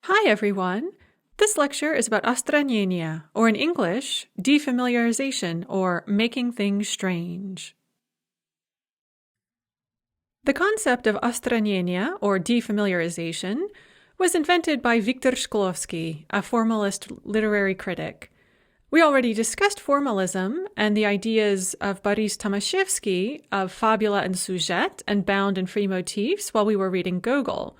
Hi everyone! This lecture is about остранение, or in English, defamiliarization, or making things strange. The concept of остранение, or defamiliarization, was invented by Viktor Shklovsky, a formalist literary critic. We already discussed formalism and the ideas of Boris Tomaszewski of fabula and sujet and bound and free motifs while we were reading Gogol.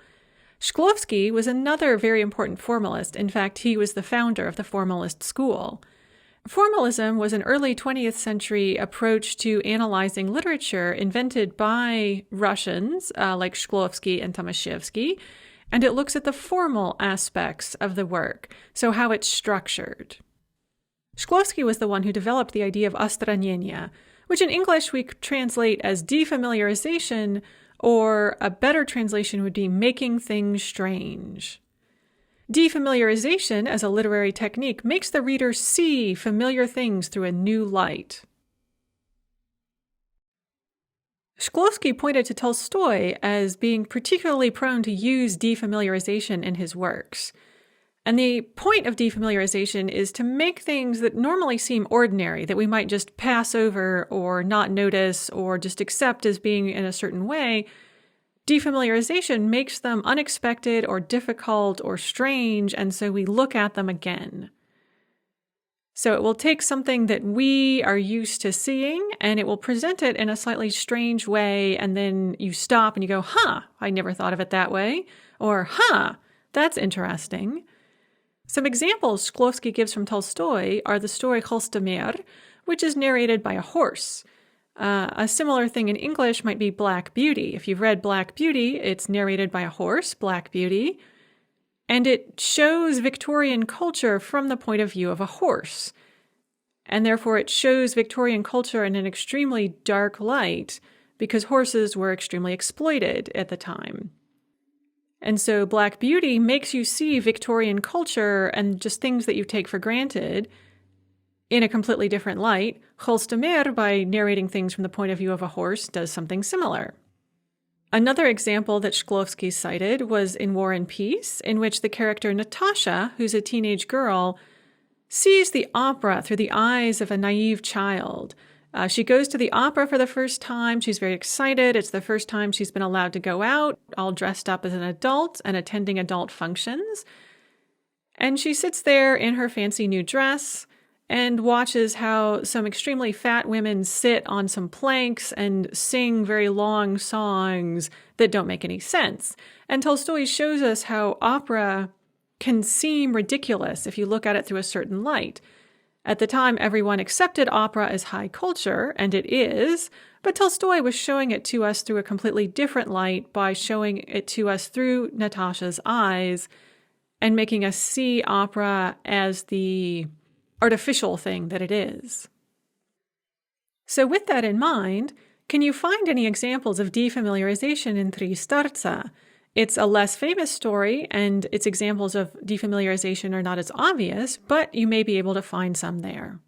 Shklovsky was another very important formalist. In fact, he was the founder of the formalist school. Formalism was an early 20th century approach to analyzing literature invented by Russians like Shklovsky and Tomaszewski, and it looks at the formal aspects of the work, so how it's structured. Shklovsky was the one who developed the idea of остранение, which in English we translate as defamiliarization, or a better translation would be making things strange. Defamiliarization as a literary technique makes the reader see familiar things through a new light. Shklovsky pointed to Tolstoy as being particularly prone to use defamiliarization in his works. And the point of defamiliarization is to make things that normally seem ordinary, that we might just pass over or not notice or just accept as being in a certain way. Defamiliarization makes them unexpected or difficult or strange, and so we look at them again. So it will take something that we are used to seeing, and it will present it in a slightly strange way, and then you stop and you go, I never thought of it that way, or that's interesting. Some examples Shklovsky gives from Tolstoy are the story Холстомер, which is narrated by a horse. A similar thing in English might be Black Beauty. If you've read Black Beauty, it's narrated by a horse, Black Beauty, and it shows Victorian culture from the point of view of a horse. And therefore it shows Victorian culture in an extremely dark light because horses were extremely exploited at the time. And so Black Beauty makes you see Victorian culture and just things that you take for granted in a completely different light. Холстомер, by narrating things from the point of view of a horse, does something similar. Another example that Shklovsky cited was in War and Peace, in which the character Natasha, who's a teenage girl, sees the opera through the eyes of a naive child. She goes to the opera for the first time. She's very excited. It's the first time she's been allowed to go out, all dressed up as an adult and attending adult functions. And she sits there in her fancy new dress and watches how some extremely fat women sit on some planks and sing very long songs that don't make any sense. And Tolstoy shows us how opera can seem ridiculous if you look at it through a certain light. At the time, everyone accepted opera as high culture, and it is, but Tolstoy was showing it to us through a completely different light by showing it to us through Natasha's eyes and making us see opera as the artificial thing that it is. So with that in mind, can you find any examples of defamiliarization in Tristarza? It's a less famous story, and its examples of defamiliarization are not as obvious, but you may be able to find some there.